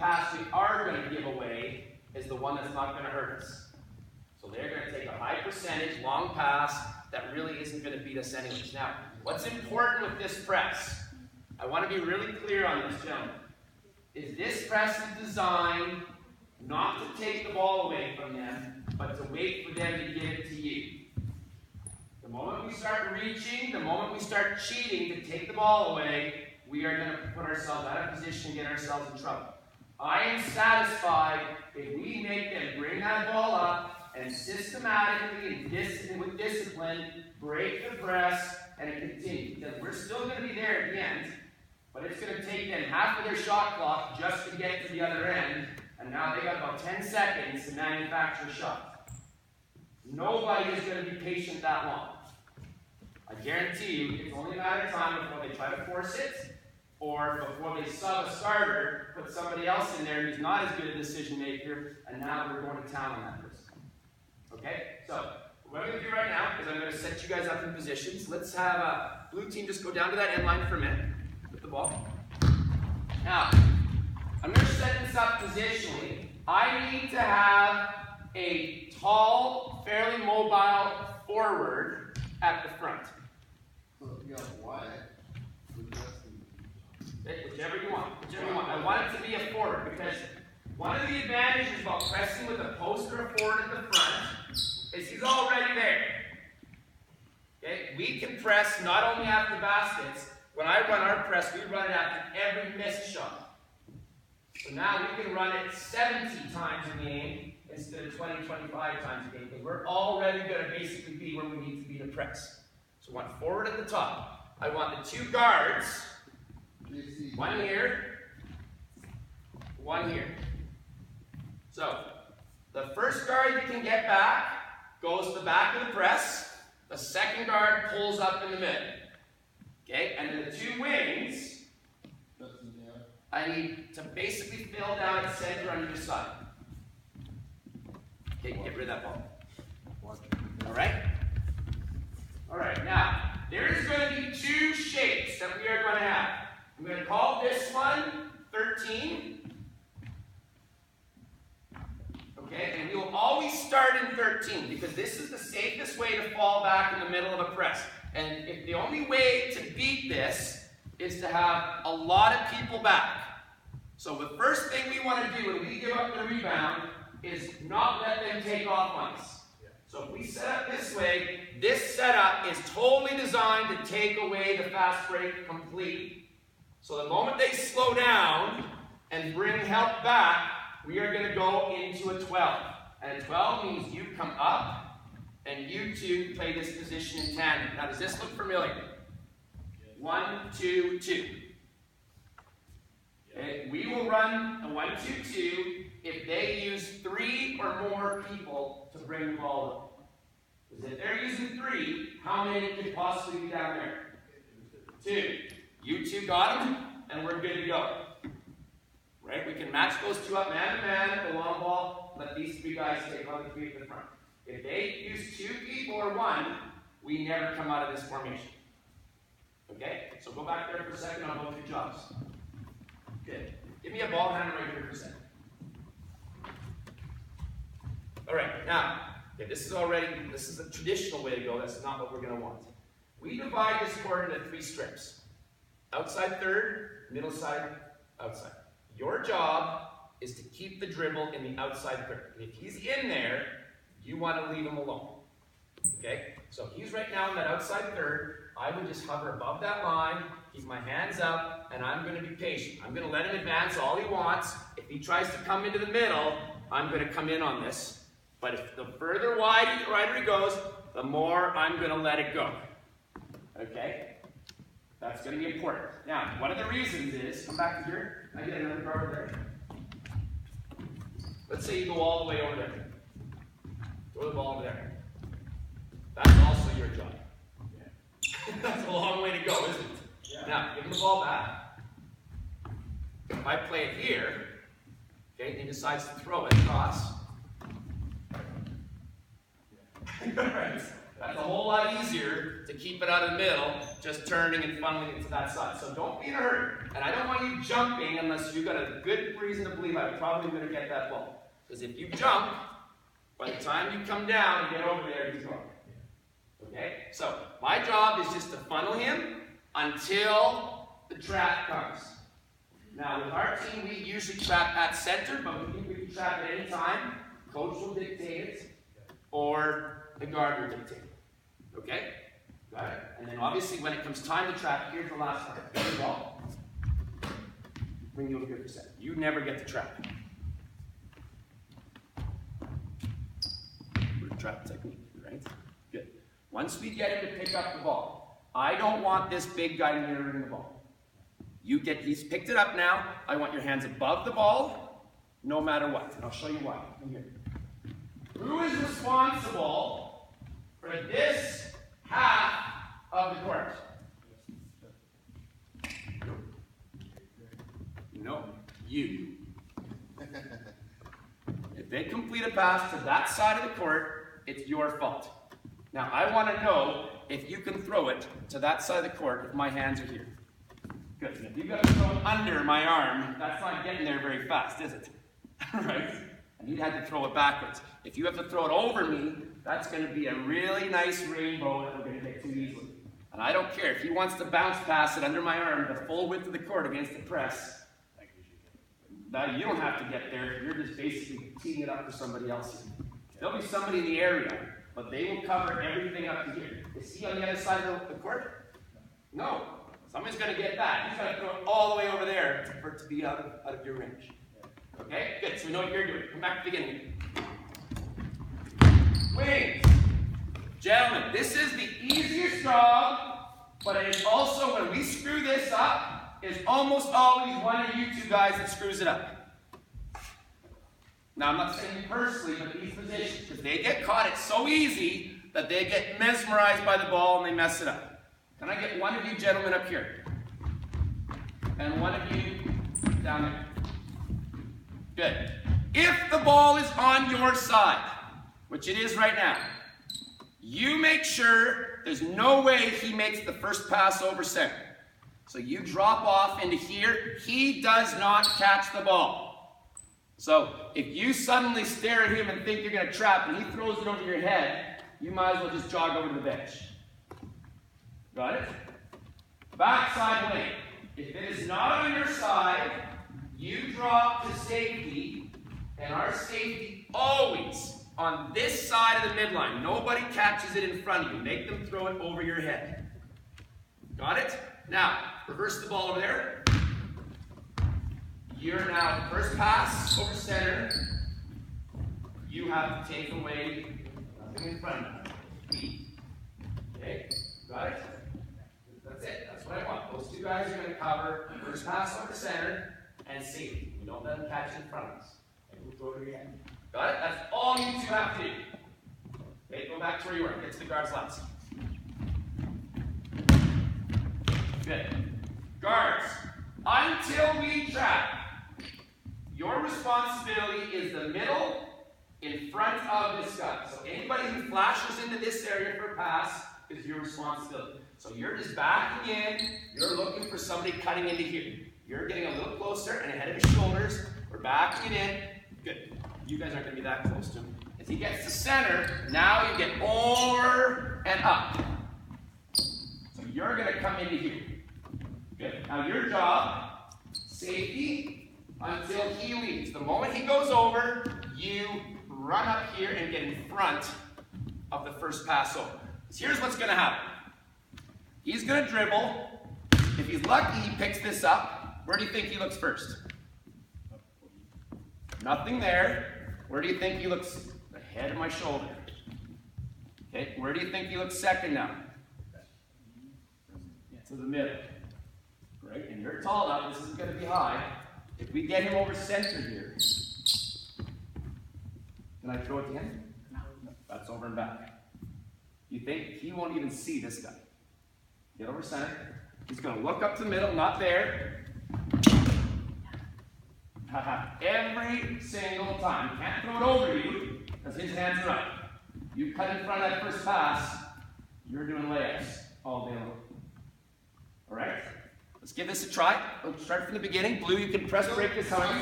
pass we are going to give away is the one that's not going to hurt us. So they're going to take a high percentage, long pass, that really isn't going to beat us anyways. Now, what's important with this press, I want to be really clear on this, gentlemen, is this press is designed not to take the ball away from them, but to wait for them to give it to you. The moment we start reaching, the moment we start cheating to take the ball away, we are going to put ourselves out of position and get ourselves in trouble. I am satisfied if we make them bring that ball up and systematically and with discipline break the press and it continues. Because we're still going to be there at the end, but it's going to take them half of their shot clock just to get to the other end, and now they got about 10 seconds to manufacture a shot. Nobody is going to be patient that long. I guarantee you, it's only a matter of time before they try to force it, or before they sub a starter, put somebody else in there who's not as good a decision maker, and now we're going to town on that person. Okay? So, what I'm going to do right now is I'm going to set you guys up in positions. Let's have a blue team just go down to that end line for a minute with the ball. Now, I'm going to set this up positionally. I need to have a tall, fairly mobile forward at the front. So you got wide. Whichever you want. Whichever you want. I want it to be a forward because one of the advantages about pressing with a post or a forward at the front is he's already there. Okay? We can press not only after baskets. When I run our press, we run it after every missed shot. So now we can run it 70 times a game instead of 20, 25 times a game because we're already going to basically be where we need to be to press. So I want forward at the top. I want the two guards, one here, one here. So the first guard you can get back goes to the back of the press. The second guard pulls up in the middle. Okay, and then the two wings, I need to basically fill down at center on either side. Okay, get rid of that ball. Alright? Alright, now, there is going to be two shapes that we are going to have. I'm going to call this one 13. Okay, and we will always start in 13 because this is the safest way to fall back in the middle of a press. And if the only way to beat this is to have a lot of people back. So the first thing we want to do when we give up the rebound is not let them take off on us. So if we set up this way, this setup is totally designed to take away the fast break completely. So the moment they slow down and bring help back, we are going to go into a 12. And a 12 means you come up, and you two play this position in tandem. Now, does this look familiar? 1, 2, 2. Okay, we will run a 1, 2, 2 if they use 3 or more people to bring the ball up. Because if they're using 3, how many could possibly be down there? 2. You two got them, and we're good to go. Right? We can match those two up man to man at the long ball. Let these 3 guys take on the 3 at the front. If they use 2 people or 1, we never come out of this formation. Okay? So go back there for a second on both your jobs. Good. Give me a ball handle right here for a second. Alright, now, okay, this is a traditional way to go. That's not what we're going to want. We divide this court into 3 strips. Outside third, middle side, outside. Your job is to keep the dribble in the outside third. And if he's in there, you want to leave him alone. Okay? So he's right now in that outside third. I would just hover above that line, keep my hands up, and I'm going to be patient. I'm going to let him advance all he wants. If he tries to come into the middle, I'm going to come in on this. But if the further wider he goes, the more I'm going to let it go. Okay? That's going to be important. Now, one of the reasons is, come back to here. I get another guard there. Let's say you go all the way over there. Throw the ball over there. That's also your job. Yeah. That's a long way to go, isn't it? Yeah. Now, give him the ball back. If I play it here, okay, and he decides to throw it across. Yeah. Right. That's a whole lot easier to keep it out of the middle, just turning and funneling it to that side. So don't be in a hurry. And I don't want you jumping unless you've got a good reason to believe I'm probably going to get that ball. Because if you jump, by the time you come down and get over there, he's gone. Okay? So my job is just to funnel him until the trap comes. Now with our team, we usually trap at center, but we can trap at any time. Coach will dictate it, or the guard will dictate it. Okay? Got it? And then obviously when it comes time to trap, here's the last part. Here's the ball. Bring you a good percent. You never get to trap. Trap technique, right? Good. Once we get him to pick up the ball, I don't want this big guy mirroring the ball. He's picked it up now. I want your hands above the ball, no matter what. And I'll show you why. Come here. Who is responsible for this half of the court? No, you. If they complete a pass to that side of the court, it's your fault. Now, I want to know if you can throw it to that side of the court if my hands are here. Good. And if you've got to throw it under my arm, that's not getting there very fast, is it? Right? And you'd have to throw it backwards. If you have to throw it over me, that's going to be a really nice rainbow that we're going to get too easily. And I don't care. If he wants to bounce pass it under my arm the full width of the court against the press, you don't have to get there. You're just basically teeing it up for somebody else. There'll be somebody in the area, but they will cover everything up to here. Is he on the other side of the court? No. Somebody's going to get that. He's going to throw it all the way over there for it to be out of your range. Okay? Good. So we know what you're doing. Come back to the beginning. Wings. Gentlemen, this is the easiest job, but it is also, when we screw this up, is almost always one of you two guys that screws it up. Now, I'm not saying you personally, but these positions, because they get caught, it's so easy that they get mesmerized by the ball and they mess it up. Can I get one of you gentlemen up here? And one of you down there. Good. If the ball is on your side, which it is right now, you make sure there's no way he makes the first pass over center. So you drop off into here. He does not catch the ball. So if you suddenly stare at him and think you're going to trap and he throws it over your head, you might as well just jog over to the bench. Got it? Backside wing. If it is not on your side, you drop to safety, and our safety always on this side of the midline. Nobody catches it in front of you. Make them throw it over your head. Got it? Now, reverse the ball over there. You're now first pass over center. You have to take away nothing in front of you. Okay? Got it? That's it. That's what I want. Those two guys are going to cover first pass over center and safety. We don't let them catch it in front of us. And we'll throw it over your head. Got it? That's all you two have to do. Okay, go back to where you were. Get to the guards last. Good. Guards, until we trap, your responsibility is the middle in front of this guy. So anybody who flashes into this area for a pass is your responsibility. So you're just backing in. You're looking for somebody cutting into here. You're getting a little closer and ahead of his shoulders. We're backing it in. Good. You guys aren't going to be that close to him. If he gets to center, now you get over and up. So you're going to come into here. Good. Now your job, safety until he leaves. The moment he goes over, you run up here and get in front of the first pass over. So here's what's going to happen. He's going to dribble. If he's lucky, he picks this up. Where do you think he looks first? Nothing there. Where do you think he looks? The head of my shoulder. Okay, where do you think he looks second now? To the middle. Right? And you're tall enough, this isn't going to be high. If we get him over center here, can I throw it to him? No. That's over and back. You think he won't even see this guy? Get over center. He's going to look up to the middle, not there. Every single time. He can't throw it over you because his hands are up. You cut in front of that first pass, you're doing layups all day long. All right? Let's give this a try. Let's start from the beginning. Blue, you can press break this time.